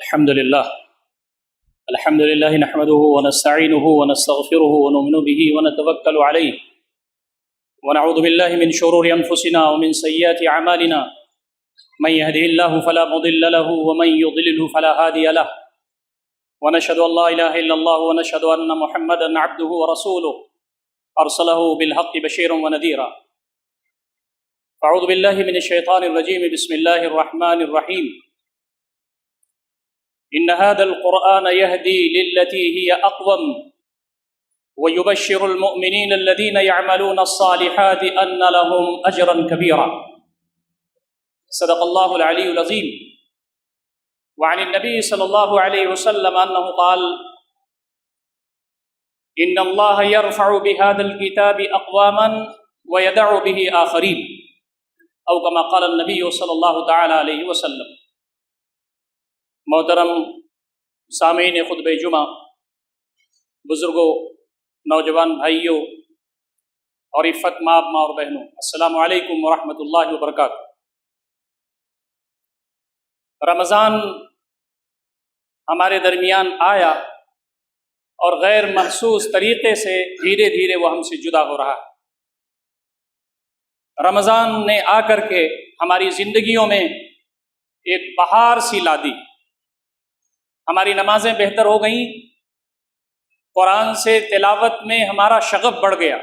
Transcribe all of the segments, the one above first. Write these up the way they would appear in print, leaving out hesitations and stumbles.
الحمد لله نحمده ونستعينه ونستغفره ونؤمن به ونتوكل عليه ونعوذ بالله من شرور أنفسنا ومن سيئات أعمالنا من يهده الله فلا مضل له ومن يضلله فلا هادي له ونشهد أن لا إله إلا الله ونشهد أن محمدا عبده ورسوله أرسله بالحق بشيرا ونذيرا. أعوذ بالله من الشيطان الرجيم. بسم الله الرحمن الرحيم. إن هذا القرآن يهدي للتي هي أقوم ويبشر المؤمنين الذين يعملون الصالحات أن لهم أجرا كبيرا. صدق الله العلي العظيم. وعن النبي صلى الله عليه وسلم أنه قال: إن الله يرفع بهذا الكتاب أقواما ويدع به آخرين، أو كما قال النبي صلی اللہ تعالی علیہ وسلم. محترم سامعین خطبہ جمعہ، بزرگوں، نوجوان بھائیوں اور عفت ماں اور بہنوں، السلام علیکم ورحمۃ اللہ وبرکاتہ. رمضان ہمارے درمیان آیا اور غیر محسوس طریقے سے دھیرے دھیرے وہ ہم سے جدا ہو رہا ہے. رمضان نے آ کر کے ہماری زندگیوں میں ایک بہار سی لا دی. ہماری نمازیں بہتر ہو گئیں، قرآن سے تلاوت میں ہمارا شغف بڑھ گیا.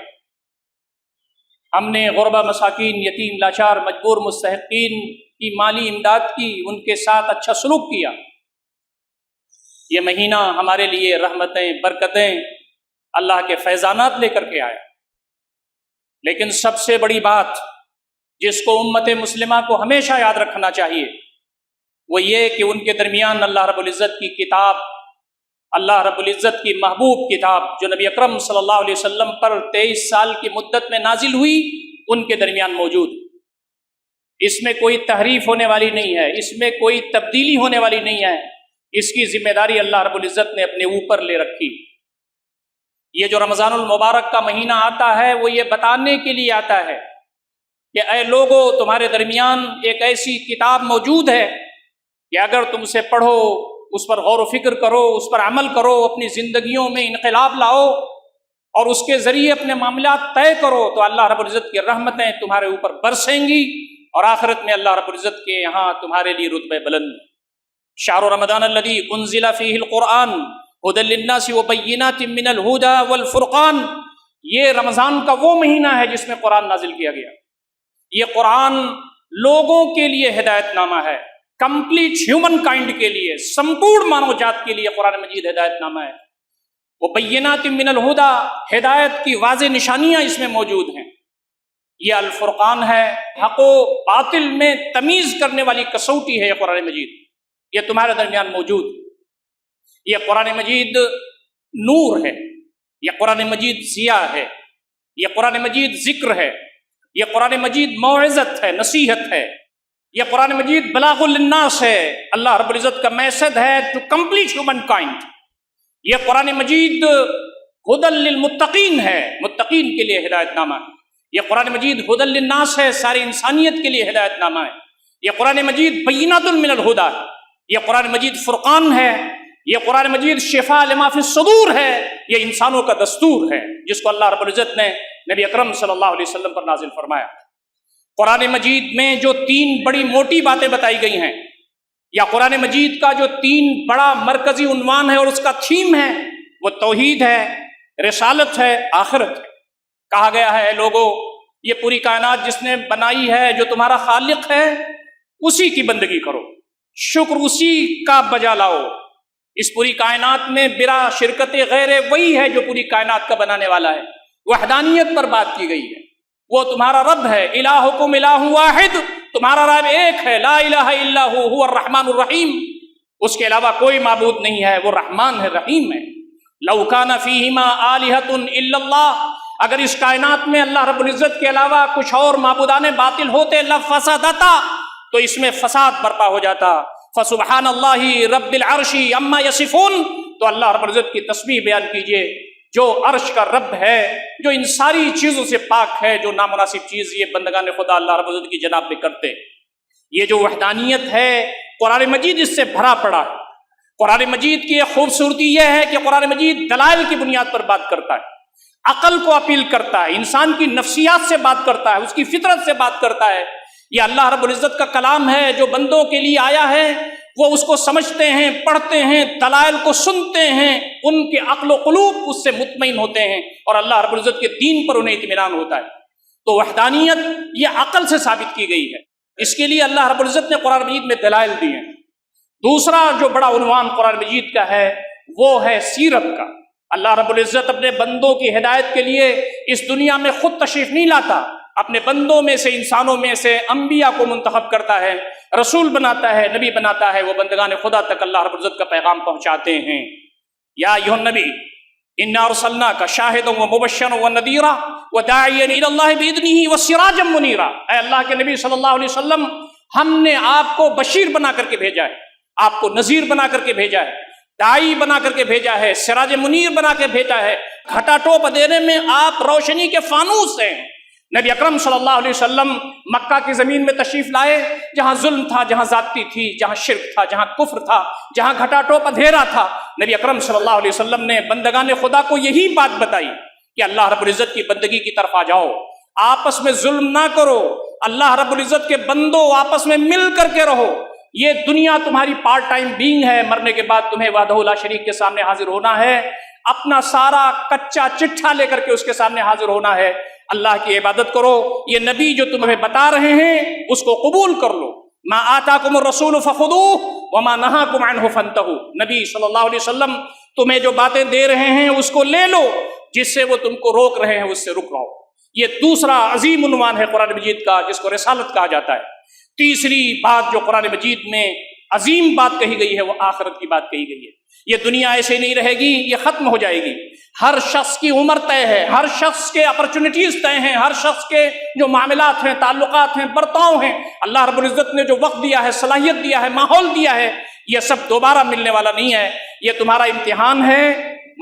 ہم نے غربا، مساکین، یتیم، لاچار، مجبور مستحقین کی مالی امداد کی، ان کے ساتھ اچھا سلوک کیا. یہ مہینہ ہمارے لیے رحمتیں، برکتیں، اللہ کے فیضانات لے کر کے آیا. لیکن سب سے بڑی بات جس کو امت مسلمہ کو ہمیشہ یاد رکھنا چاہیے وہ یہ کہ ان کے درمیان اللہ رب العزت کی کتاب، اللہ رب العزت کی محبوب کتاب جو نبی اکرم صلی اللہ علیہ وسلم پر 23 سال کی مدت میں نازل ہوئی، ان کے درمیان موجود. اس میں کوئی تحریف ہونے والی نہیں ہے، اس میں کوئی تبدیلی ہونے والی نہیں ہے. اس کی ذمہ داری اللہ رب العزت نے اپنے اوپر لے رکھی. یہ جو رمضان المبارک کا مہینہ آتا ہے وہ یہ بتانے کے لیے آتا ہے کہ اے لوگو، تمہارے درمیان ایک ایسی کتاب موجود ہے کہ اگر تم اسے پڑھو، اس پر غور و فکر کرو، اس پر عمل کرو، اپنی زندگیوں میں انقلاب لاؤ اور اس کے ذریعے اپنے معاملات طے کرو تو اللہ رب العزت کی رحمتیں تمہارے اوپر برسیں گی اور آخرت میں اللہ رب العزت کے یہاں تمہارے لیے رتبے بلند. شہر رمضان الذی انزل فیہ القرآن ھدی للناس وبینات من الھدی والفرقان. یہ رمضان کا وہ مہینہ ہے جس میں قرآن نازل کیا گیا. یہ قرآن لوگوں کے لیے ہدایت نامہ ہے، کمپلیٹ ہیومن کائنڈ کے لیے، سمپورن مانو جات کے لیے قرآن مجید ہدایت نامہ ہے. وبینات من الھدی، ہدایت کی واضح نشانیاں اس میں موجود ہیں. یہ الفرقان ہے، حق و باطل میں تمیز کرنے والی کسوٹی ہے یہ قرآن مجید. یہ تمہارے درمیان موجود. یہ قرآن مجید نور ہے، یہ قرآن مجید ضیاء ہے، یہ قرآن مجید ذکر ہے، یہ قرآن مجید موعظت ہے، نصیحت ہے، یہ قرآن مجید بلاغ للناس ہے، اللہ رب العزت کا میسج ہے ٹو کمپلیٹ ہیومن کائنڈ. یہ قرآن مجید ھدی للمتقین ہے، متقین کے لیے ہدایت نامہ ہے. یہ قرآن مجید ھدی للناس ہے، ساری انسانیت کے لیے ہدایت نامہ ہے. یہ قرآن مجید بینات من الھدی ہے. یہ قرآن مجید فرقان ہے. یہ قرآن مجید شفاء لما فی الصدور ہے. یہ انسانوں کا دستور ہے جس کو اللہ رب العزت نے نبی اکرم صلی اللہ علیہ وسلم پر نازل فرمایا. قرآن مجید میں جو 3 بڑی موٹی باتیں بتائی گئی ہیں، یا قرآن مجید کا جو 3 بڑا مرکزی عنوان ہے اور اس کا تھیم ہے، وہ توحید ہے، رسالت ہے، آخرت ہے. کہا گیا ہے اے لوگو، یہ پوری کائنات جس نے بنائی ہے، جو تمہارا خالق ہے، اسی کی بندگی کرو، شکر اسی کا بجا لاؤ. اس پوری کائنات میں بلا شرکت غیر وہی ہے جو پوری کائنات کا بنانے والا ہے. وحدانیت پر بات کی گئی ہے. وہ تمہارا رب ہے. الہکم الہ واحد، تمہارا رب ایک ہے. لا الہ الا هو الرحمن الرحیم، اس کے علاوہ کوئی معبود نہیں ہے، وہ رحمان ہے، رحیم ہے. لو کان فیہما آلہۃ الا اللہ، اگر اس کائنات میں اللہ رب العزت کے علاوہ کچھ اور معبودان باطل ہوتے لفسدتا، تو اس میں فساد برپا ہو جاتا. فسبحان اللہ رب العرش عما یصفون، تو اللہ رب العزت کی تسبیح بیان کیجئے جو عرش کا رب ہے، جو ان ساری چیزوں سے پاک ہے، جو نامناسب چیز یہ بندگان خدا اللہ رب العزت کی جناب میں کرتے. یہ جو وحدانیت ہے قرآن مجید اس سے بھرا پڑا ہے. قرآن مجید کی ایک خوبصورتی یہ ہے کہ قرآن مجید دلائل کی بنیاد پر بات کرتا ہے، عقل کو اپیل کرتا ہے، انسان کی نفسیات سے بات کرتا ہے، اس کی فطرت سے بات کرتا ہے۔ یہ اللہ رب العزت کا کلام ہے جو بندوں کے لیے آیا ہے، وہ اس کو سمجھتے ہیں، پڑھتے ہیں، دلائل کو سنتے ہیں، ان کے عقل و قلوب اس سے مطمئن ہوتے ہیں اور اللہ رب العزت کے دین پر انہیں اطمینان ہوتا ہے۔ تو وحدانیت یہ عقل سے ثابت کی گئی ہے، اس کے لیے اللہ رب العزت نے قرآن مجید میں دلائل دی ہیں۔ دوسرا جو بڑا عنوان قرآن مجید کا ہے وہ ہے سیرت کا۔ اللہ رب العزت اپنے بندوں کی ہدایت کے لیے اس دنیا میں خود تشریف نہیں لاتا، اپنے بندوں میں سے، انسانوں میں سے انبیاء کو منتخب کرتا ہے، رسول بناتا ہے، نبی بناتا ہے، وہ بندگان خدا تک اللہ رب العزت کا پیغام پہنچاتے ہیں۔ یا ایھا النبی انا ارسلناک شاہدا ومبشرا ونذیرا وداعیا الی اللہ باذنہ وسراجا منیرا۔ اے اللہ کے نبی صلی اللہ علیہ وسلم، ہم نے آپ کو بشیر بنا کر کے بھیجا ہے، آپ کو نذیر بنا کر کے بھیجا ہے، داعی بنا کر کے بھیجا ہے، سراج منیر بنا کے بھیجا ہے۔ گھٹا ٹوپ دینے میں آپ روشنی کے فانوس ہیں۔ نبی اکرم صلی اللہ علیہ وسلم مکہ کی زمین میں تشریف لائے، جہاں ظلم تھا، جہاں زیادتی تھی، جہاں شرک تھا، جہاں کفر تھا، جہاں گھٹا ٹوپ اندھیرا تھا۔ نبی اکرم صلی اللہ علیہ وسلم نے بندگان خدا کو یہی بات بتائی کہ اللہ رب العزت کی بندگی کی طرف آ جاؤ، آپس میں ظلم نہ کرو، اللہ رب العزت کے بندو آپس میں مل کر کے رہو۔ یہ دنیا تمہاری پارٹ ٹائم بینگ ہے، مرنے کے بعد تمہیں وحدہ لا شریک کے سامنے حاضر ہونا ہے، اپنا سارا کچا چٹھا لے کر کے اس کے سامنے حاضر ہونا ہے۔ اللہ کی عبادت کرو، یہ نبی جو تمہیں بتا رہے ہیں اس کو قبول کر لو۔ ما آتاکم الرسول فخذوہ وما نہاکم عنہ فانتہوا۔ نبی صلی اللہ علیہ وسلم تمہیں جو باتیں دے رہے ہیں اس کو لے لو، جس سے وہ تم کو روک رہے ہیں اس سے رک رہو۔ یہ دوسرا عظیم عنوان ہے قرآن مجید کا، جس کو رسالت کہا جاتا ہے۔ تیسری بات جو قرآن مجید میں عظیم بات کہی گئی ہے وہ آخرت کی بات کہی گئی ہے۔ یہ دنیا ایسے نہیں رہے گی، یہ ختم ہو جائے گی۔ ہر شخص کی عمر طے ہے، ہر شخص کے اپرچونٹیز طے ہیں، ہر شخص کے جو معاملات ہیں، تعلقات ہیں، برتاؤ ہیں، اللہ رب العزت نے جو وقت دیا ہے، صلاحیت دیا ہے، ماحول دیا ہے، یہ سب دوبارہ ملنے والا نہیں ہے۔ یہ تمہارا امتحان ہے،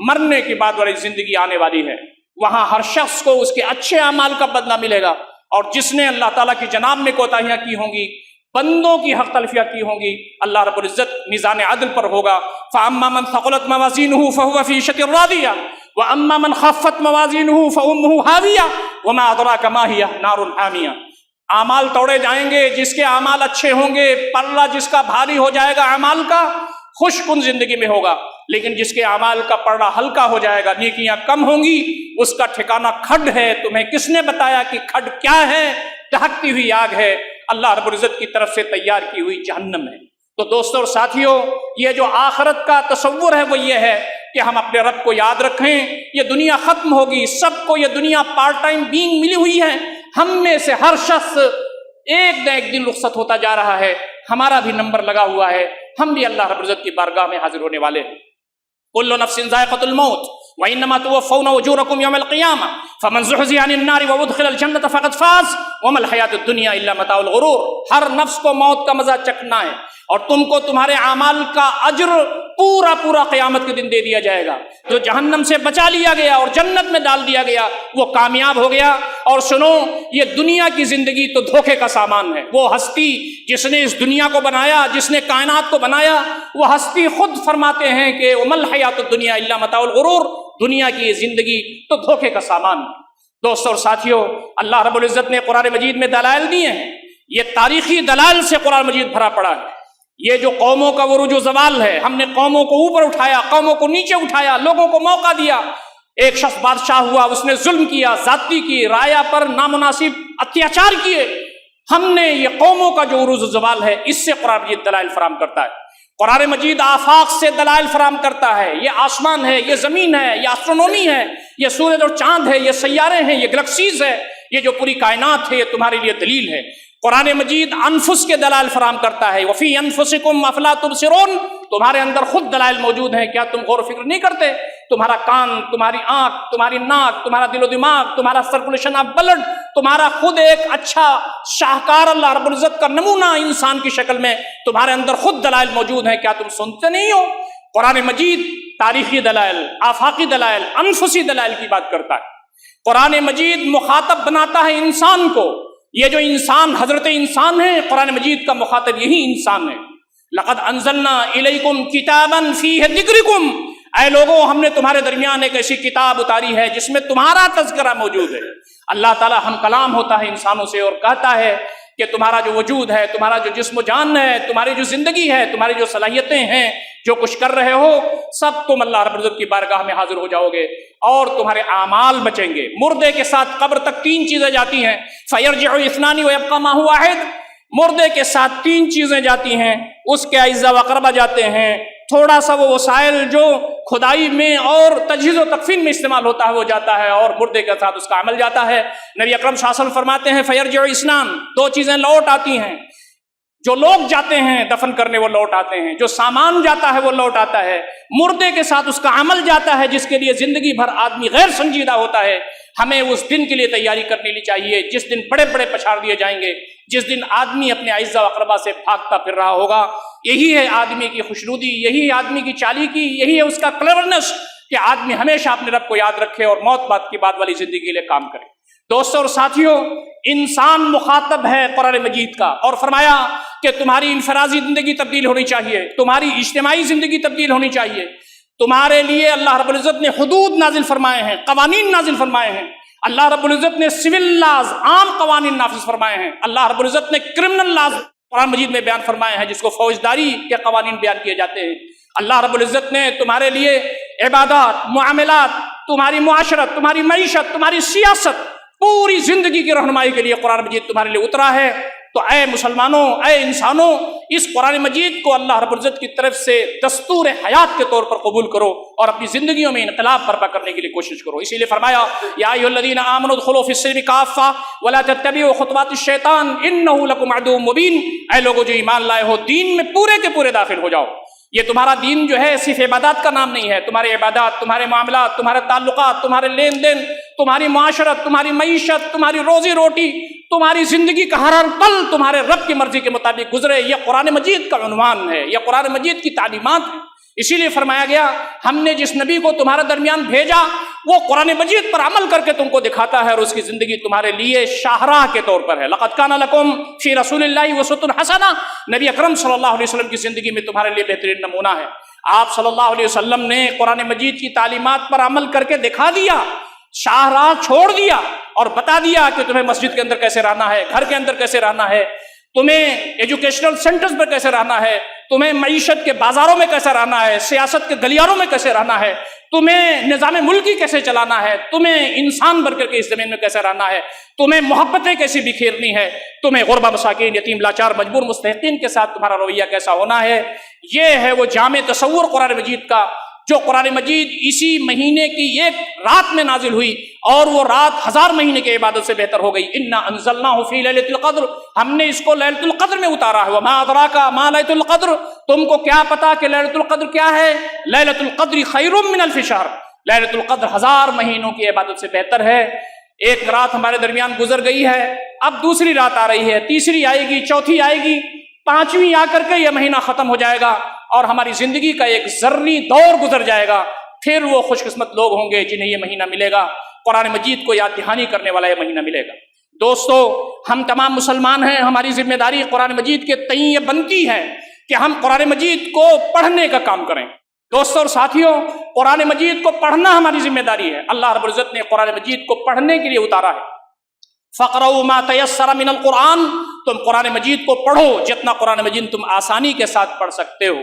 مرنے کے بعد والی زندگی آنے والی ہے، وہاں ہر شخص کو اس کے اچھے اعمال کا بدلہ ملے گا، اور جس نے اللہ تعالیٰ کی جناب میں کوتاہیاں کی ہوں گی، بندوں کی حق تلفیاں کی ہوں گی، اللہ رب العزت میزان عدل پر ہوگا۔ فَأَمَّا مَنْ ثَقُلَتْ مَوَازِينُهُ فَهُوَ فِي عِيشَةٍ رَاضِيَةٍ وَأَمَّا مَنْ خَفَّتْ مَوَازِينُهُ فَأُمُّهُ هَاوِيَةٌ وَمَا أَدْرَاكَ مَا هِيَهْ نَارٌ حَامِيَةٌ۔ اعمال توڑے جائیں گے، جس کے اعمال اچھے ہوں گے پلہ جس کا بھاری ہو جائے گا اعمال کا، خوش کن زندگی میں ہوگا، لیکن جس کے اعمال کا پلڑا ہلکا ہو جائے گا، نیکیاں کم ہوں گی، اس کا ٹھکانہ کھڈ ہے۔ تمہیں کس نے بتایا کہ کھڈ کیا ہے؟ دہکتی ہوئی آگ ہے، اللہ رب العزت کی طرف سے تیار کی ہوئی جہنم ہے۔ تو دوستوں اور ساتھیوں، یہ جو آخرت کا تصور ہے وہ یہ ہے کہ ہم اپنے رب کو یاد رکھیں۔ یہ دنیا ختم ہوگی، سب کو یہ دنیا پارٹ ٹائم بینگ ملی ہوئی ہے، ہم میں سے ہر شخص ایک نہ ایک دن رخصت ہوتا جا رہا ہے، ہمارا بھی نمبر لگا ہوا ہے، ہم بھی اللہ رب العزت کی بارگاہ میں حاضر ہونے والے ہیں۔ کل نفس ذائقۃ الموت وانما توفون اجورکم یوم القیامہ فمن زحزح عن النار وادخل الجنۃ فقد فاز وما الحیاۃ الدنیا الا متاع الغرور۔ ہر نفس کو موت کا مزہ چکھنا ہے، اور تم کو تمہارے اعمال کا اجر پورا پورا قیامت کے دن دے دیا جائے گا۔ جو جہنم سے بچا لیا گیا اور جنت میں ڈال دیا گیا وہ کامیاب ہو گیا۔ اور سنو، یہ دنیا کی زندگی تو دھوکے کا سامان ہے۔ وہ ہستی جس نے اس دنیا کو بنایا، جس نے کائنات کو بنایا، وہ ہستی خود فرماتے ہیں کہ وما الحیاۃ الدنیا الا متاع الغرور، دنیا کی یہ زندگی تو دھوکے کا سامان ہے۔ دوستوں اور ساتھیوں، اللہ رب العزت نے قرآن مجید میں دلائل دیے ہیں، یہ تاریخی دلائل سے قرآن مجید بھرا پڑا ہے۔ یہ جو قوموں کا عروج و زوال ہے، ہم نے قوموں کو اوپر اٹھایا، قوموں کو نیچے اٹھایا، لوگوں کو موقع دیا۔ ایک شخص بادشاہ ہوا، اس نے ظلم کیا، زیادتی کی، رعایا پر نامناسب اتیاچار کیے۔ ہم نے یہ قوموں کا جو عروج و زوال ہے، اس سے قرآن مجید دلائل فراہم کرتا ہے۔ قرآن مجید آفاق سے دلائل فراہم کرتا ہے، یہ آسمان ہے، یہ زمین ہے، یہ ایسٹرونومی ہے، یہ سورج اور چاند ہے، یہ سیارے ہیں، یہ گلیکسیز ہے، یہ جو پوری کائنات ہے، یہ تمہارے لیے دلیل ہے۔ قرآن مجید انفس کے دلائل فراہم کرتا ہے، وفی انفسکم افلا تبصرون، تمہارے اندر خود دلائل موجود ہیں، کیا تم غور و فکر نہیں کرتے؟ تمہارا کان، تمہاری آنکھ، تمہاری ناک، تمہارا دل و دماغ، تمہارا سرکولیشن آف بلڈ، تمہارا خود ایک اچھا شاہکار اللہ رب العزت کا نمونہ انسان کی شکل میں تمہارے اندر خود دلائل موجود ہیں، کیا تم سنتے نہیں ہو؟ قرآن مجید تاریخی دلائل، آفاقی دلائل، انفسی دلائل کی بات کرتا ہے۔ قرآن مجید مخاطب بناتا ہے انسان کو۔ یہ جو انسان حضرت انسان ہے، قرآن مجید کا مخاطب یہی انسان ہے۔ لقد انزلنا الیکم کتابا فیہ ذکرکم، اے لوگوں ہم نے تمہارے درمیان ایک ایسی کتاب اتاری ہے جس میں تمہارا تذکرہ موجود ہے۔ اللہ تعالیٰ ہم کلام ہوتا ہے انسانوں سے اور کہتا ہے کہ تمہارا جو وجود ہے، تمہارا جو جسم و جان ہے، تمہاری جو زندگی ہے، تمہاری جو صلاحیتیں ہیں، جو کچھ کر رہے ہو، سب تم اللہ رب العزت کی بارگاہ میں حاضر ہو جاؤ گے اور تمہارے اعمال بچیں گے۔ مردے کے ساتھ قبر تک 3 چیزیں جاتی ہیں، فَيَرْجِعُ اثْنَانِ وَيَبْقَى مَا هُوَ وَاحِدٌ، مردے کے ساتھ 3 چیزیں جاتی ہیں، اس کے اعزا و اقربا جاتے ہیں، تھوڑا سا وہ وسائل جو کھدائی میں اور تجہیز و تکفین میں استعمال ہوتا ہے وہ جاتا ہے، اور مردے کے ساتھ اس کا عمل جاتا ہے۔ نبی اکرم صلی اللہ علیہ وسلم فرماتے ہیں فَيَرْجِعُ اثْنَانِ، 2 چیزیں لوٹ آتی ہیں، جو لوگ جاتے ہیں دفن کرنے وہ لوٹ آتے ہیں، جو سامان جاتا ہے وہ لوٹ آتا ہے، مردے کے ساتھ اس کا عمل جاتا ہے جس کے لیے زندگی بھر آدمی غیر سنجیدہ ہوتا ہے۔ ہمیں اس دن کے لیے تیاری کرنی چاہیے جس دن بڑے بڑے پچھاڑ دیے جائیں گے، جس دن آدمی اپنے اعزا و اقربا سے بھاگتا پھر رہا ہوگا۔ یہی ہے آدمی کی خوشنودی، یہی ہے آدمی کی چالیکی، یہی ہے اس کا کلیورنس کہ آدمی ہمیشہ اپنے رب کو یاد رکھے اور موت بعد کی بعد والی زندگی کے لیے کام کرے۔ دوستوں اور ساتھیوں، انسان مخاطب ہے قرآن مجید کا، اور فرمایا کہ تمہاری انفرادی زندگی تبدیل ہونی چاہیے، تمہاری اجتماعی زندگی تبدیل ہونی چاہیے۔ تمہارے لیے اللہ رب العزت نے حدود نازل فرمائے ہیں، قوانین نازل فرمائے ہیں۔ اللہ رب العزت نے سول لاز، عام قوانین نافذ فرمائے ہیں۔ اللہ رب العزت نے کرمنل لاز قرآن مجید میں بیان فرمائے ہیں، جس کو فوجداری کے قوانین بیان کیے جاتے ہیں۔ اللہ رب العزت نے تمہارے لیے عبادات، معاملات، تمہاری معاشرت، تمہاری معیشت، تمہاری سیاست، پوری زندگی کی رہنمائی کے لیے قرآن مجید تمہارے لیے اترا ہے۔ تو اے مسلمانوں، اے انسانوں، اس قرآن مجید کو اللہ رب العزت کی طرف سے دستور حیات کے طور پر قبول کرو اور اپنی زندگیوں میں انقلاب برپا کرنے کے لیے کوشش کرو۔ اسی لیے فرمایا یا ایھا الذین آمنوا ادخلوا فی السلم کافہ ولا تتبعوا خطوات الشیطان انہ لکم عدو مبین، اے لوگوں جو ایمان لائے ہو دین میں پورے کے پورے داخل ہو جاؤ۔ یہ تمہارا دین جو ہے صرف عبادات کا نام نہیں ہے، تمہارے عبادات، تمہارے معاملات، تمہارے تعلقات، تمہارے لین دین، تمہاری معاشرت، تمہاری معیشت، تمہاری روزی روٹی، تمہاری زندگی کا ہر پل تمہارے رب کی مرضی کے مطابق گزرے، یہ قرآن مجید کا عنوان ہے، یہ قرآن مجید کی تعلیمات ہیں۔ اسی لیے فرمایا گیا ہم نے جس نبی کو تمہارے درمیان بھیجا وہ قرآن مجید پر عمل کر کے تم کو دکھاتا ہے، اور اس کی زندگی تمہارے لیے شاہراہ کے طور پر ہے۔ لقد کان لکم فی رسول اللہ اسوۃ حسنہ، نبی اکرم صلی اللہ علیہ وسلم کی زندگی میں تمہارے لیے بہترین نمونہ ہے۔ آپ صلی اللہ علیہ وسلم نے قرآن مجید کی تعلیمات پر عمل کر کے دکھا دیا، شاہراہ چھوڑ دیا اور بتا دیا کہ تمہیں مسجد کے اندر کیسے رہنا ہے، گھر کے اندر کیسے رہنا ہے، تمہیں ایجوکیشنل سینٹرز پر کیسے رہنا ہے، تمہیں معیشت کے بازاروں میں کیسے رہنا ہے، سیاست کے گلیاروں میں کیسے رہنا ہے، تمہیں نظام ملکی کیسے چلانا ہے، تمہیں انسان بن کر کے اس زمین میں کیسے رہنا ہے، تمہیں محبتیں کیسی بکھیرنی ہے، تمہیں غربا مساکین، یتیم، لاچار، مجبور، مستحقین کے ساتھ تمہارا رویہ کیسا ہونا ہے۔ یہ ہے وہ جامع تصور قرآن مجید کا، جو قرآن مجید اسی مہینے کی ایک رات میں نازل ہوئی، اور وہ رات 1000 مہینے کی عبادت سے بہتر ہو گئی۔ انا انزلناہ فی لیلۃ القدر، ہم نے اس کو لیلۃ القدر میں اتارا ہے۔ وما ادراک ما لیلۃ القدر، تم کو کیا پتا کہ لیلۃ القدر کیا ہے؟ لیلۃ القدر خیر من الف شہر، لیلۃ القدر 1000 مہینوں کی عبادت سے بہتر ہے۔ ایک رات ہمارے درمیان گزر گئی ہے، اب دوسری رات آ رہی ہے، تیسری آئے گی، چوتھی آئے گی، 5ویں آ کر کے یہ مہینہ ختم ہو جائے گا اور ہماری زندگی کا ایک ذرنی دور گزر جائے گا۔ پھر وہ خوش قسمت لوگ ہوں گے جنہیں یہ مہینہ ملے گا، قرآن مجید کو یاد دہانی کرنے والا یہ مہینہ ملے گا۔ دوستو، ہم تمام مسلمان ہیں، ہماری ذمہ داری قرآن مجید کے تئیں یہ بنتی ہے کہ ہم قرآن مجید کو پڑھنے کا کام کریں۔ دوستو اور ساتھیوں، قرآن مجید کو پڑھنا ہماری ذمہ داری ہے۔ اللہ رب العزت نے قرآن مجید کو پڑھنے کے لیے اتارا ہے۔ فَقْرَؤُوا مَا تَيَسَّرَ مِنَ الْقُرْآنِ، تم قرآن مجید کو پڑھو جتنا قرآن مجید تم آسانی کے ساتھ پڑھ سکتے ہو۔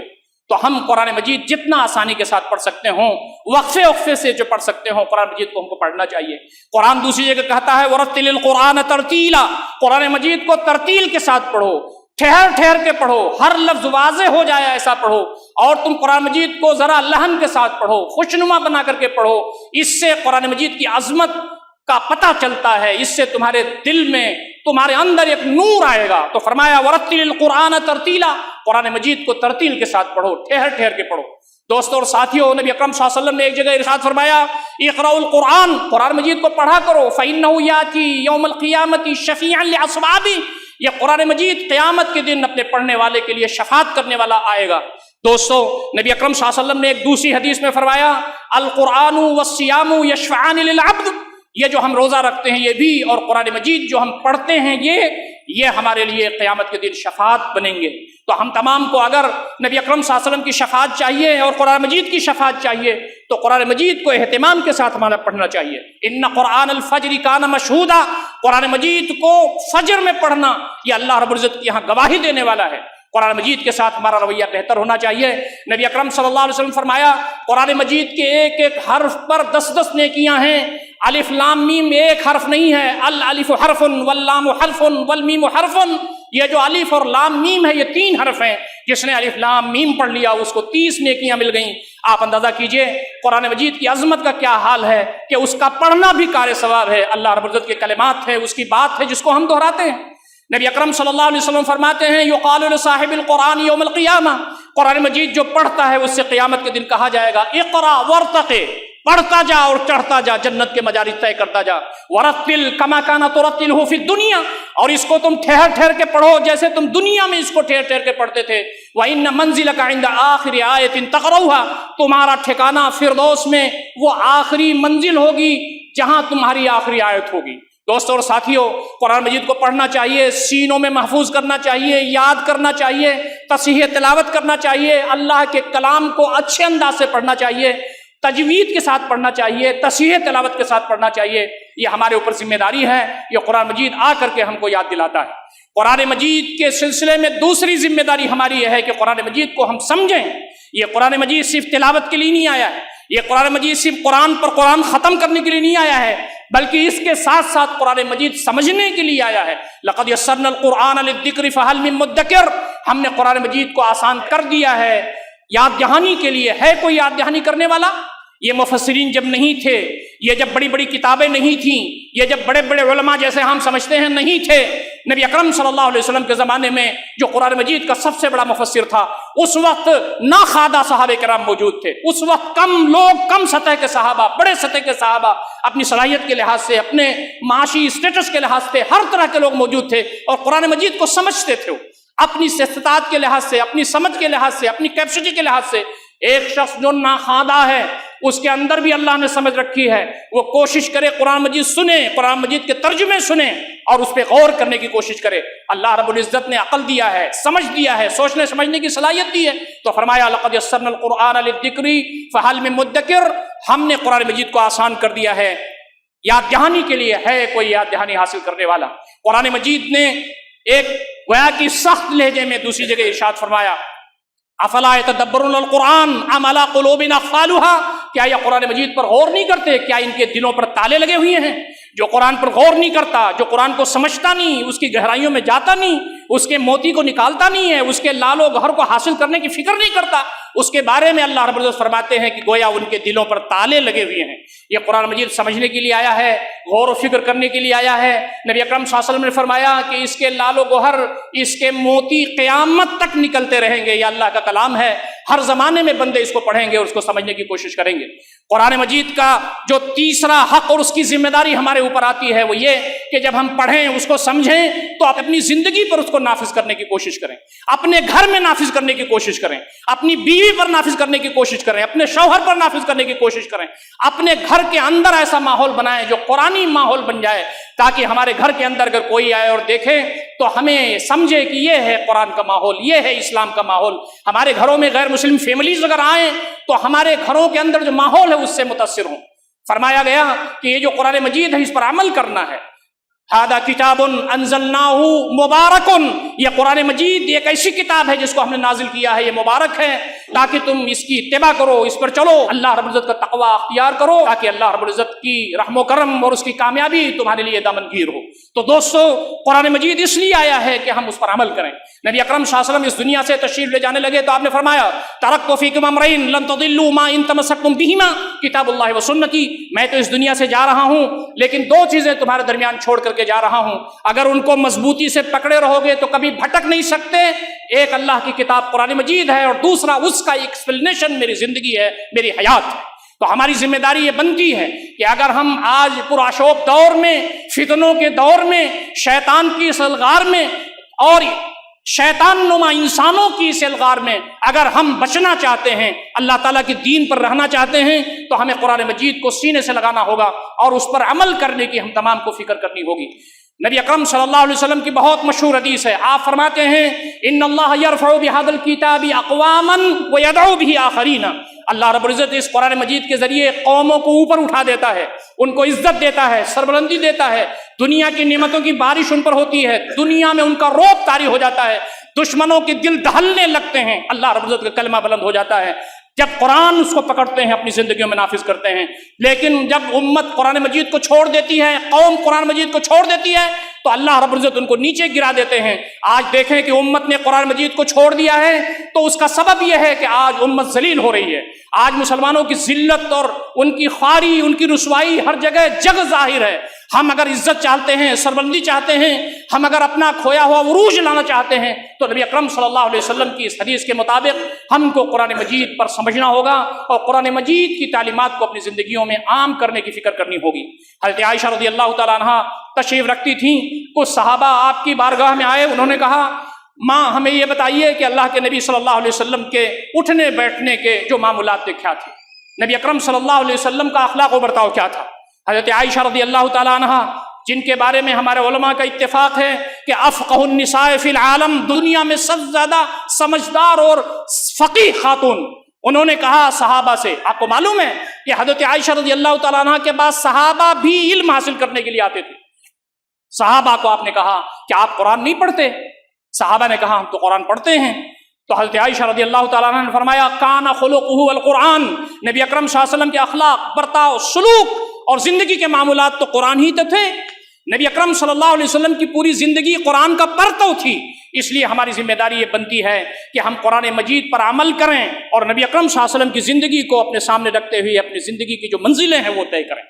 تو ہم قرآن مجید جتنا آسانی کے ساتھ پڑھ سکتے ہوں، وقفے وقفے سے جو پڑھ سکتے ہوں، قرآن مجید کو ہم کو پڑھنا چاہیے۔ قرآن دوسری جگہ کہتا ہے وَرَتِّلِ الْقُرْآنَ تَرْتِيلًا، قرآن مجید کو ترتیل کے ساتھ پڑھو، ٹھہر ٹھہر کے پڑھو، ہر لفظ واضح ہو جائے ایسا پڑھو، اور تم قرآن مجید کو ذرا لحن کے ساتھ پڑھو، خوشنما بنا کر کے پڑھو۔ اس سے قرآن مجید کی عظمت کا پتہ چلتا ہے، اس سے تمہارے دل میں، تمہارے اندر ایک نور آئے گا۔ تو فرمایا وَرَتِّلِ الْقُرْآنَ تَرْتِيلًا، قرآن مجید کو ترتیل کے ساتھ پڑھو، ٹھہر ٹھہر کے پڑھو۔ دوستو اور ساتھیوں، نبی اکرم صلی اللہ علیہ وسلم نے ایک جگہ ارشاد فرمایا اقرأوا القرآن، قرآن مجید کو پڑھا کرو، فَإِنَّهُ يَأْتِي يَوْمَ الْقِيَامَةِ شَفِيعًا لِأَصْحَابِهِ، یہ قرآن مجید قیامت کے دن اپنے پڑھنے والے کے لیے شفاعت کرنے والا آئے گا۔ دوستو، نبی اکرم صلی اللہ علیہ وسلم نے ایک دوسری حدیث میں فرمایا القرآن والصیام یشفعان للعبد، یہ جو ہم روزہ رکھتے ہیں یہ بھی، اور قرآن مجید جو ہم پڑھتے ہیں یہ ہمارے لیے قیامت کے دن شفاعت بنیں گے۔ تو ہم تمام کو اگر نبی اکرم صلی اللہ علیہ وسلم کی شفاعت چاہیے اور قرآن مجید کی شفاعت چاہیے تو قرآن مجید کو اہتمام کے ساتھ ہمارا پڑھنا چاہیے۔ ان قرآن الفجر کان مشہودا، قرآن مجید کو فجر میں پڑھنا یہ اللہ رب العزت کی یہاں گواہی دینے والا ہے۔ قرآن مجید کے ساتھ ہمارا رویہ بہتر ہونا چاہیے۔ نبی اکرم صلی اللہ علیہ وسلم فرمایا قرآن مجید کے ایک ایک حرف پر 10 نیکیاں ہیں۔ الف لام میم ایک حرف نہیں ہے، الالف حرف واللام حرف والمیم حرف۔ یہ جو الف اور لام میم ہے یہ 3 حرف ہیں، جس نے الف لام میم پڑھ لیا اس کو 30 نیکیاں مل گئیں۔ آپ اندازہ کیجئے قرآن مجید کی عظمت کا کیا حال ہے کہ اس کا پڑھنا بھی کار ثواب ہے۔ اللہ رب العزت کے کلمات ہے، اس کی بات ہے جس کو ہم دہراتے ہیں۔ نبی اکرم صلی اللہ علیہ وسلم فرماتے ہیں یقال لصاحب القرآن یوم القیامہ، قرآن مجید جو پڑھتا ہے اس سے قیامت کے دن کہا جائے گا اقرا ورتقِ، پڑھتا جا اور چڑھتا جا، جنت کے مجارج طے کرتا جا۔ ورتل کما کان ترتلہ فی الدنیا، اور اس کو تم ٹھہر ٹھہر کے پڑھو جیسے تم دنیا میں اس کو ٹھہر ٹھہر کے پڑھتے تھے۔ وَإِنَّ مَنزِلَكَ عِنْدَ آخِرِ آیَةٍ تَقْرَؤُهَا، تمہارا ٹھکانہ فردوس میں وہ آخری منزل ہوگی جہاں تمہاری آخری آیت ہوگی۔ دوستوں اور ساتھیوں، قرآن مجید کو پڑھنا چاہیے، سینوں میں محفوظ کرنا چاہیے، یاد کرنا چاہیے، تصحیح تلاوت کرنا چاہیے، اللہ کے کلام کو اچھے انداز سے پڑھنا چاہیے، تجوید کے ساتھ پڑھنا چاہیے، تصحیح تلاوت کے ساتھ پڑھنا چاہیے۔ یہ ہمارے اوپر ذمہ داری ہے، یہ قرآن مجید آ کر کے ہم کو یاد دلاتا ہے۔ قرآن مجید کے سلسلے میں دوسری ذمہ داری ہماری یہ ہے کہ قرآن مجید کو ہم سمجھیں۔ یہ قرآن مجید صرف تلاوت کے لیے نہیں آیا ہے، یہ قرآن مجید صرف قرآن پر قرآن ختم کرنے کے لیے نہیں آیا ہے، بلکہ اس کے ساتھ ساتھ قرآن مجید سمجھنے کے لیے آیا ہے۔ لقد یسرنا القرآن للذکر فہل من مدکر، ہم نے قرآن مجید کو آسان کر دیا ہے یاد دہانی کے لیے۔ ہے کوئی یاد دہانی کرنے والا؟ یہ مفسرین جب نہیں تھے، یہ جب بڑی بڑی کتابیں نہیں تھیں، یہ جب بڑے بڑے علماء جیسے ہم سمجھتے ہیں نہیں تھے، نبی اکرم صلی اللہ علیہ وسلم کے زمانے میں جو قرآن مجید کا سب سے بڑا مفسر تھا، اس وقت ناخوادہ صحابہ کرام موجود تھے۔ اس وقت کم لوگ، کم سطح کے صحابہ، بڑے سطح کے صحابہ اپنی صلاحیت کے لحاظ سے، اپنے معاشی اسٹیٹس کے لحاظ سے، ہر طرح کے لوگ موجود تھے اور قرآن مجید کو سمجھتے تھے۔ اپنی استطاعت کے لحاظ سے، اپنی سمجھ کے لحاظ سے، اپنی کیپیسٹی کے لحاظ سے، ایک شخص جو ناخوادہ ہے اس کے اندر بھی اللہ نے سمجھ رکھی ہے، وہ کوشش کرے قرآن مجید سنے، قرآن مجید کے ترجمے سنے اور اس پہ غور کرنے کی کوشش کرے۔ اللہ رب العزت نے عقل دیا ہے، سمجھ دیا ہے، سوچنے سمجھنے کی صلاحیت دی ہے، تو فرمایا لقد یسرنا القرآن للذکر فہل من مدکر، ہم نے قرآن مجید کو آسان کر دیا ہے یاد دہانی کے لیے۔ ہے کوئی یاد دہانی حاصل کرنے والا؟ قرآن مجید نے ایک گویا کی سخت لہجے میں دوسری جگہ ارشاد فرمایا افلا یتدبرون القرآن ام علی قلوب اقفالها، کیا یہ قرآن مجید پر غور نہیں کرتے؟ کیا ان کے دلوں پر تالے لگے ہوئے ہیں؟ جو قرآن پر غور نہیں کرتا، جو قرآن کو سمجھتا نہیں، اس کی گہرائیوں میں جاتا نہیں، اس کے موتی کو نکالتا نہیں ہے، اس کے لال و گہر کو حاصل کرنے کی فکر نہیں کرتا، اس کے بارے میں اللہ رب العزت فرماتے ہیں کہ گویا ان کے دلوں پر تالے لگے ہوئے ہیں۔ یہ قرآن مجید سمجھنے کے لیے آیا ہے، غور و فکر کرنے کے لیے آیا ہے۔ نبی اکرم صلی اللہ علیہ وسلم نے فرمایا کہ اس کے لال و گوہر، اس کے موتی قیامت تک نکلتے رہیں گے۔ یہ اللہ کا کلام ہے، ہر زمانے میں بندے اس کو پڑھیں گے اور اس کو سمجھنے کی کوشش کریں گے۔ قرآن مجید کا جو تیسرا حق اور اس کی ذمہ داری ہمارے اوپر آتی ہے وہ یہ کہ جب ہم پڑھیں، اس کو سمجھیں، تو آپ اپنی زندگی پر اس کو نافذ کرنے کی کوشش کریں، اپنے گھر میں نافذ کرنے کی کوشش کریں، اپنی بیوی پر نافذ کرنے کی کوشش کریں، اپنے شوہر پر نافذ کرنے کی کوشش کریں، اپنے گھر کے اندر ایسا ماحول بنائیں جو قرآنی ماحول بن جائے، تاکہ ہمارے گھر کے اندر اگر کوئی آئے اور دیکھے تو ہمیں سمجھے کہ یہ ہے قرآن کا ماحول، یہ ہے اسلام کا ماحول۔ ہمارے گھروں میں غیر مسلم فیملیز اگر آئیں تو ہمارے گھروں کے اندر جو ماحول ہے اس سے متاثر ہوں۔ فرمایا گیا کہ یہ جو قرآن مجید ہے اس پر عمل کرنا ہے۔ ھذا کتاب انزلناہ مبارک، یہ قرآن مجید ایک ایسی کتاب ہے جس کو ہم نے نازل کیا ہے، یہ مبارک ہے، تاکہ تم اس کی اتباع کرو، اس پر چلو، اللہ رب العزت کا تقوی اختیار کرو، تاکہ اللہ رب العزت کی رحم و کرم اور اس کی کامیابی تمہارے لیے دامنگیر ہو۔ تو دوستو، قرآن مجید اس لیے آیا ہے کہ ہم اس پر عمل کریں۔ نبی اکرم صلی اللہ علیہ وسلم اس دنیا سے تشریف لے جانے لگے تو آپ نے فرمایا ترکت فیکم امرین لن تضلوا ما ان تمسکتم بہما کتاب اللہ و سنتی، میں تو اس دنیا سے جا رہا ہوں لیکن دو چیزیں تمہارے درمیان چھوڑ کر کے جا رہا ہوں، اگر ان کو مضبوطی سے پکڑے رہو گے تو کبھی بھٹک نہیں سکتے۔ ایک اللہ کی کتاب قرآن مجید ہے اور دوسرا اس کا ایکسپلینیشن میری زندگی ہے، میری حیات ہے۔ تو ہماری ذمہ داری یہ بنتی ہے کہ اگر ہم آج پرآشوب دور میں، فتنوں کے دور میں، شیطان کی اس الغار میں اور شیطان نما انسانوں کی اس الغار میں اگر ہم بچنا چاہتے ہیں، اللہ تعالیٰ کے دین پر رہنا چاہتے ہیں، تو ہمیں قرآن مجید کو سینے سے لگانا ہوگا اور اس پر عمل کرنے کی ہم تمام کو فکر کرنی ہوگی۔ نبی اکرم صلی اللہ علیہ وسلم کی بہت مشہور حدیث ہے، آپ فرماتے ہیں ان اللہ یرفع بہذا الکتاب اقواما ویدعو بہ آخرین، اللہ رب العزت اس قرآن مجید کے ذریعے قوموں کو اوپر اٹھا دیتا ہے، ان کو عزت دیتا ہے، سربلندی دیتا ہے، دنیا کی نعمتوں کی بارش ان پر ہوتی ہے، دنیا میں ان کا رعب طاری ہو جاتا ہے، دشمنوں کے دل دہلنے لگتے ہیں، اللہ رب العزت کا کلمہ بلند ہو جاتا ہے جب قرآن اس کو پکڑتے ہیں، اپنی زندگیوں میں نافذ کرتے ہیں۔ لیکن جب امت قرآن مجید کو چھوڑ دیتی ہے، قوم قرآن مجید کو چھوڑ دیتی ہے، تو اللہ رب العزت ان کو نیچے گرا دیتے ہیں۔ آج دیکھیں کہ امت نے قرآن مجید کو چھوڑ دیا ہے تو اس کا سبب یہ ہے کہ آج امت ذلیل ہو رہی ہے، آج مسلمانوں کی ذلت اور ان کی خواری، ان کی رسوائی ہر جگہ جگ ظاہر ہے۔ ہم اگر عزت چاہتے ہیں، سربلندی چاہتے ہیں، ہم اگر اپنا کھویا ہوا عروج لانا چاہتے ہیں تو نبی اکرم صلی اللہ علیہ وسلم کی اس حدیث کے مطابق ہم کو قرآن مجید پر سمجھنا ہوگا اور قرآن مجید کی تعلیمات کو اپنی زندگیوں میں عام کرنے کی فکر کرنی ہوگی۔ حضرت عائشہ رضی اللہ تعالیٰ عنہ تشریف رکھتی تھیں، کچھ صحابہ آپ کی بارگاہ میں آئے، انہوں نے کہا ماں ہمیں یہ بتائیے کہ اللہ کے نبی صلی اللہ علیہ وسلم کے اٹھنے بیٹھنے کے جو معمولات تھے کیا تھے، نبی اکرم صلی اللہ علیہ وسلم کا اخلاق و برتاؤ کیا تھا۔ حضرت عائشہ رضی اللہ تعالیٰ عنہ جن کے بارے میں ہمارے علماء کا اتفاق ہے کہ افقہ النساء فی العالم، دنیا میں سب سے زیادہ سمجھدار اور فقیہ خاتون، انہوں نے کہا صحابہ سے، آپ کو معلوم ہے کہ حضرت عائشہ رضی اللہ تعالیٰ عنہ کے بعد صحابہ بھی علم حاصل کرنے کے لیے آتے تھے۔ صحابہ کو آپ نے کہا کہ آپ قرآن نہیں پڑھتے؟ صحابہ نے کہا ہم تو قرآن پڑھتے ہیں۔ تو حضرت عائشہ رضی اللہ تعالیٰ عنہ نے فرمایا کان خلقہ القرآن، نبی اکرم صلی اللہ علیہ وسلم کے اخلاق، برتاؤ، سلوک اور زندگی کے معمولات تو قرآن ہی تو تھے۔ نبی اکرم صلی اللہ علیہ وسلم کی پوری زندگی قرآن کا پرتو تھی، اس لیے ہماری ذمہ داری یہ بنتی ہے کہ ہم قرآن مجید پر عمل کریں اور نبی اکرم صلی اللہ علیہ وسلم کی زندگی کو اپنے سامنے رکھتے ہوئے اپنی زندگی کی جو منزلیں ہیں وہ طے کریں۔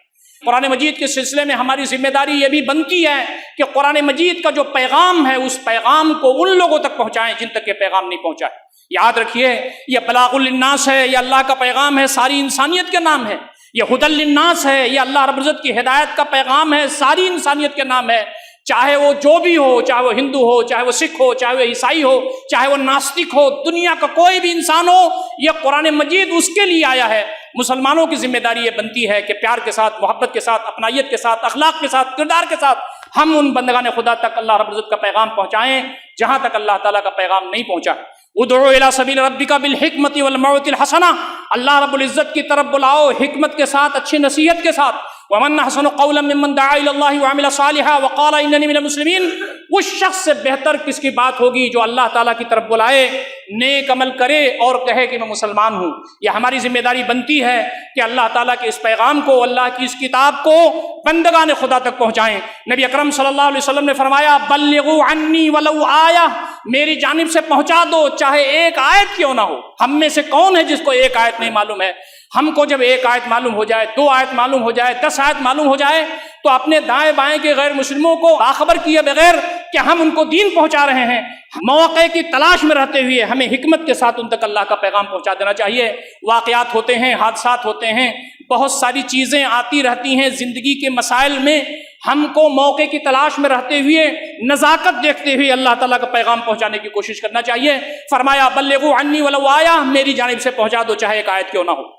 قرآن مجید کے سلسلے میں ہماری ذمہ داری یہ بھی بنتی ہے کہ قرآن مجید کا جو پیغام ہے اس پیغام کو ان لوگوں تک پہنچائیں جن تک یہ پیغام نہیں پہنچا ہے۔ یاد رکھیے یہ بلاغ للناس ہے، یہ اللہ کا پیغام ہے، ساری انسانیت کے نام ہے۔ یہ ہدی للناس ہے، یہ اللہ رب العزت کی ہدایت کا پیغام ہے، ساری انسانیت کے نام ہے، چاہے وہ جو بھی ہو، چاہے وہ ہندو ہو، چاہے وہ سکھ ہو، چاہے وہ عیسائی ہو، چاہے وہ ناستک ہو، دنیا کا کوئی بھی انسان ہو، یہ قرآن مجید اس کے لیے آیا ہے۔ مسلمانوں کی ذمہ داری یہ بنتی ہے کہ پیار کے ساتھ، محبت کے ساتھ، اپنائیت کے ساتھ، اخلاق کے ساتھ، کردار کے ساتھ ہم ان بندگان خدا تک اللہ رب العزت کا پیغام پہنچائیں جہاں تک اللہ تعالیٰ کا پیغام نہیں پہنچا ہے۔ ادعو الی سبیل ربک بالحکمۃ والموعظۃ الحسنہ، اللہ رب العزت کی طرف بلاؤ حکمت کے ساتھ، اچھی نصیحت کے ساتھ۔ ومن احسن قولا ممن دعا الی اللہ وعمل صالحا وقال اننی من المسلمین، اس شخص سے بہتر کس کی بات ہوگی جو اللہ تعالیٰ کی طرف بلائے، نیک عمل کرے اور کہے کہ میں مسلمان ہوں۔ یہ ہماری ذمہ داری بنتی ہے کہ اللہ تعالیٰ کے اس پیغام کو، اللہ کی اس کتاب کو بندگان خدا تک پہنچائیں۔ نبی اکرم صلی اللہ علیہ وسلم نے فرمایا بلغوا عنی ولو آیہ، میری جانب سے پہنچا دو چاہے ایک آیت کیوں نہ ہو۔ ہم میں سے کون ہے جس کو ایک آیت نہیں معلوم ہے؟ ہم کو جب ایک آیت معلوم ہو جائے، 2 آیت معلوم ہو جائے، 10 آیت معلوم ہو جائے تو اپنے دائیں بائیں کے غیر مسلموں کو باخبر کیے بغیر کہ ہم ان کو دین پہنچا رہے ہیں، موقع کی تلاش میں رہتے ہوئے ہمیں حکمت کے ساتھ ان تک اللہ کا پیغام پہنچا دینا چاہیے۔ واقعات ہوتے ہیں، حادثات ہوتے ہیں، بہت ساری چیزیں آتی رہتی ہیں زندگی کے مسائل میں، ہم کو موقع کی تلاش میں رہتے ہوئے نزاکت دیکھتے ہوئے اللہ تعالیٰ کا پیغام پہنچانے کی کوشش کرنا چاہیے۔ فرمایا بلغوا عنی ولو آیہ، میری جانب سے پہنچا دو چاہے ایک آیت کیوں نہ ہو۔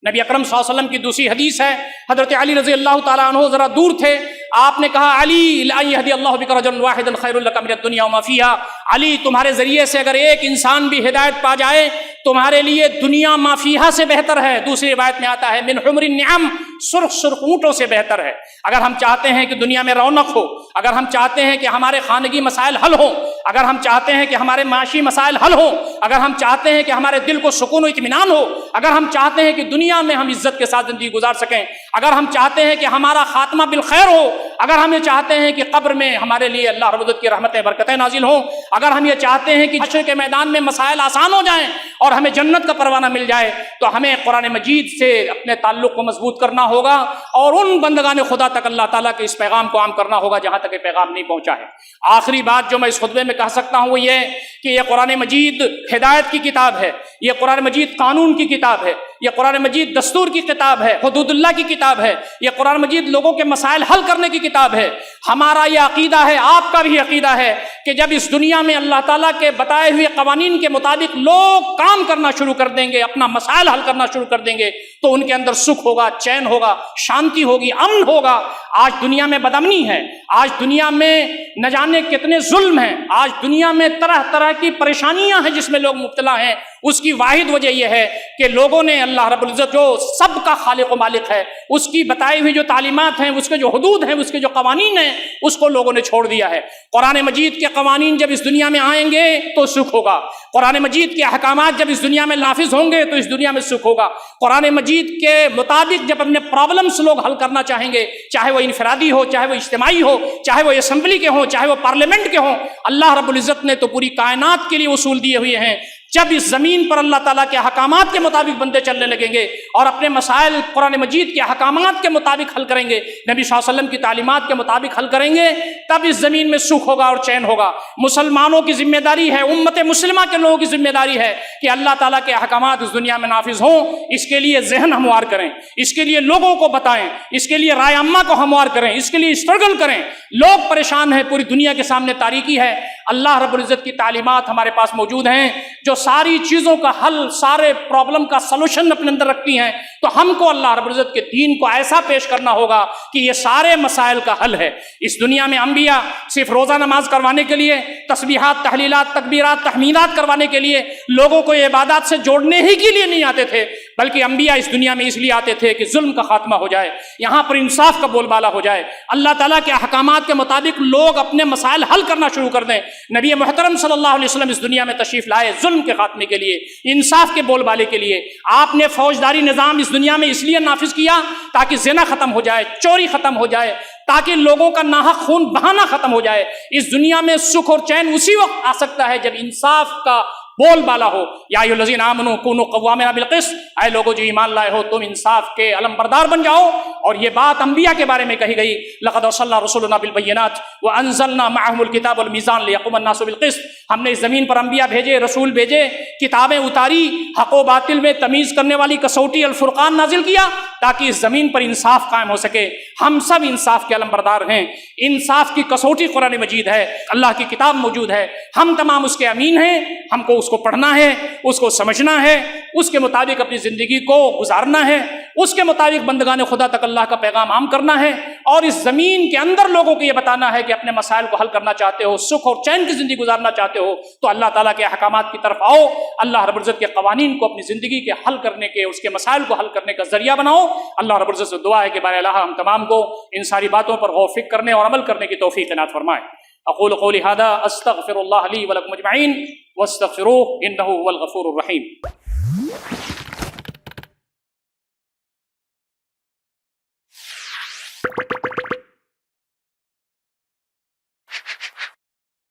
نبی اکرم صلی اللہ علیہ وسلم کی دوسری حدیث ہے، حضرت علی رضی اللہ تعالیٰ عنہ ذرا دور تھے، آپ نے کہا علی لأن یہدی اللہ بک رجلا واحدا خیر لک من الدنیا وما فیہا، علی تمہارے ذریعے سے اگر ایک انسان بھی ہدایت پا جائے تمہارے لیے دنیا ما فیہا سے بہتر ہے۔ دوسری روایت میں آتا ہے من حمر النعم، سرخ سرخ اونٹوں سے بہتر ہے۔ اگر ہم چاہتے ہیں کہ دنیا میں رونق ہو، اگر ہم چاہتے ہیں کہ ہمارے خانگی مسائل حل ہوں، اگر ہم چاہتے ہیں کہ ہمارے معاشی مسائل حل ہوں، اگر ہم چاہتے ہیں کہ ہمارے دل کو سکون و اطمینان ہو، اگر ہم چاہتے ہیں کہ دنیا میں ہم عزت کے ساتھ زندگی گزار سکیں، اگر ہم چاہتے ہیں کہ ہمارا خاتمہ بالخیر ہو، اگر ہم یہ چاہتے ہیں کہ قبر میں ہمارے لیے اللہ رب العزت کی رحمتیں برکتیں نازل ہوں، اگر ہم یہ چاہتے ہیں کہ حشر کے میدان میں مسائل آسان ہو جائیں اور ہمیں جنت کا پروانہ مل جائے، تو ہمیں قرآن مجید سے اپنے تعلق کو مضبوط کرنا ہوگا اور ان بندگان خدا تک اللہ تعالیٰ کے اس پیغام کو عام کرنا ہوگا جہاں تک یہ پیغام نہیں پہنچا ہے۔ آخری بات جو میں اس خطبے میں کہہ سکتا ہوں وہ یہ کہ یہ قرآن مجید ہدایت کی کتاب ہے، یہ قرآن مجید قانون کی کتاب ہے، یہ قرآن مجید دستور کی کتاب ہے، حدود اللہ کی کتاب ہے، یہ قرآن مجید لوگوں کے مسائل حل کرنے کی کتاب ہے۔ ہمارا یہ عقیدہ ہے، آپ کا بھی عقیدہ ہے کہ جب اس دنیا میں اللہ تعالیٰ کے بتائے ہوئے قوانین کے مطابق لوگ کام کام کرنا شروع کر دیں گے، اپنا مسائل حل کرنا شروع کر دیں گے، تو ان کے اندر سکھ ہوگا، چین ہوگا، شانتی ہوگی، امن ہوگا۔ آج دنیا میں بدامنی ہے، آج دنیا میں نہ جانے کتنے ظلم ہیں، آج دنیا میں طرح طرح کی پریشانیاں ہیں جس میں لوگ مبتلا ہیں۔ اس کی واحد وجہ یہ ہے کہ لوگوں نے اللہ رب العزت جو سب کا خالق و مالک ہے، اس کی بتائی ہوئی جو تعلیمات ہیں، اس کے جو حدود ہیں، اس کے جو قوانین ہیں، اس کو لوگوں نے چھوڑ دیا ہے۔ قرآن مجید کے قوانین جب اس دنیا میں آئیں گے تو سکھ ہوگا، قرآن مجید کے احکامات جب اس دنیا میں نافذ ہوں گے تو اس دنیا میں سکھ ہوگا۔ قرآن مجید کے مطابق جب اپنے پرابلمس لوگ حل کرنا چاہیں گے، چاہے وہ انفرادی ہو، چاہے وہ اجتماعی ہو، چاہے وہ اسمبلی کے ہوں، چاہے وہ پارلیمنٹ کے ہوں، اللہ رب العزت نے تو پوری کائنات کے لیے اصول دیے ہوئے ہیں۔ جب اس زمین پر اللہ تعالیٰ کے احکامات کے مطابق بندے چلنے لگیں گے اور اپنے مسائل قرآن مجید کے احکامات کے مطابق حل کریں گے، نبی صلی اللہ علیہ وسلم کی تعلیمات کے مطابق حل کریں گے، تب اس زمین میں سکھ ہوگا اور چین ہوگا۔ مسلمانوں کی ذمہ داری ہے، امت مسلمہ کے لوگوں کی ذمہ داری ہے کہ اللہ تعالیٰ کے احکامات اس دنیا میں نافذ ہوں۔ اس کے لیے ذہن ہموار کریں، اس کے لیے لوگوں کو بتائیں، اس کے لیے رائے عامہ کو ہموار کریں، اس کے لیے اسٹرگل کریں۔ لوگ پریشان ہیں، پوری دنیا کے سامنے تاریکی ہے۔ اللہ رب العزت کی تعلیمات ہمارے پاس موجود ہیں جو ساری چیزوں کا حل، سارے پرابلم کا سلوشن اپنے اندر رکھتی ہیں، تو ہم کو اللہ رب العزت کے دین کو ایسا پیش کرنا ہوگا کہ یہ سارے مسائل کا حل ہے۔ اس دنیا میں انبیاء صرف روزہ نماز کروانے کے لیے، تسبیحات، تحلیلات، تکبیرات، تحمیدات کروانے کے لیے، لوگوں کو عبادات سے جوڑنے ہی کے لیے نہیں آتے تھے، بلکہ انبیاء اس دنیا میں اس لیے آتے تھے کہ ظلم کا خاتمہ ہو جائے، یہاں پر انصاف کا بول بالا ہو جائے، اللہ تعالیٰ کے احکامات کے مطابق لوگ اپنے مسائل حل کرنا شروع کر دیں۔ نبی محترم صلی اللہ علیہ وسلم اس دنیا میں تشریف لائے ظلم کے خاتمے کے لیے، انصاف کے بول بالے کے لیے۔ آپ نے فوجداری نظام اس دنیا میں اس لیے نافذ کیا تاکہ زنا ختم ہو جائے، چوری ختم ہو جائے، تاکہ لوگوں کا ناحق خون بہانا ختم ہو جائے۔ اس دنیا میں سکھ اور چین اسی وقت آ سکتا ہے جب انصاف کا بول بالا ہو۔ یا ایھا الذین آمنوا کونوا قوامین بالقسط، اے لوگو جو ایمان لائے ہو تم انصاف کے علم بردار بن جاؤ۔ اور یہ بات انبیاء کے بارے میں کہی گئی، لقد ارسلنا رسلنا بالبینات وانزلنا معهم الکتاب والمیزان لیقوم الناس بالقسط۔ ہم نے اس زمین پر انبیاء بھیجے، رسول بھیجے، کتابیں اتاری، حق و باطل میں تمیز کرنے والی کسوٹی الفرقان نازل کیا تاکہ اس زمین پر انصاف قائم ہو سکے۔ ہم سب انصاف کے علم بردار ہیں، انصاف کی کسوٹی قرآن مجید ہے، اللہ کی کتاب موجود ہے، ہم تمام اس کے امین ہیں۔ ہم کو اس کو پڑھنا ہے، اس کو سمجھنا ہے، اس کے مطابق اپنی زندگی کو گزارنا ہے، اس کے مطابق بندگان خدا تک اللہ کا پیغام عام کرنا ہے، اور اس زمین کے اندر لوگوں کو یہ بتانا ہے کہ اپنے مسائل کو حل کرنا چاہتے ہو، سکھ اور چین کی زندگی گزارنا چاہتے ہو تو اللہ تعالیٰ کے احکامات کی طرف آؤ، اللہ رب العزت کے قوانین کو اپنی زندگی کے حل کرنے کے، اس کے مسائل کو حل کرنے کا ذریعہ بناؤ۔ اللہ رب العزت سے دعا ہے کہ بارے اللہ ہم تمام کو ان ساری باتوں پر غور و فکر کرنے اور عمل کرنے کی توفیق عنایت فرمائے۔ اقول قولی ھذا استغفر اللہ لی ولکم اجمعین واستغفروہ انہ هو الغفور الرحیم۔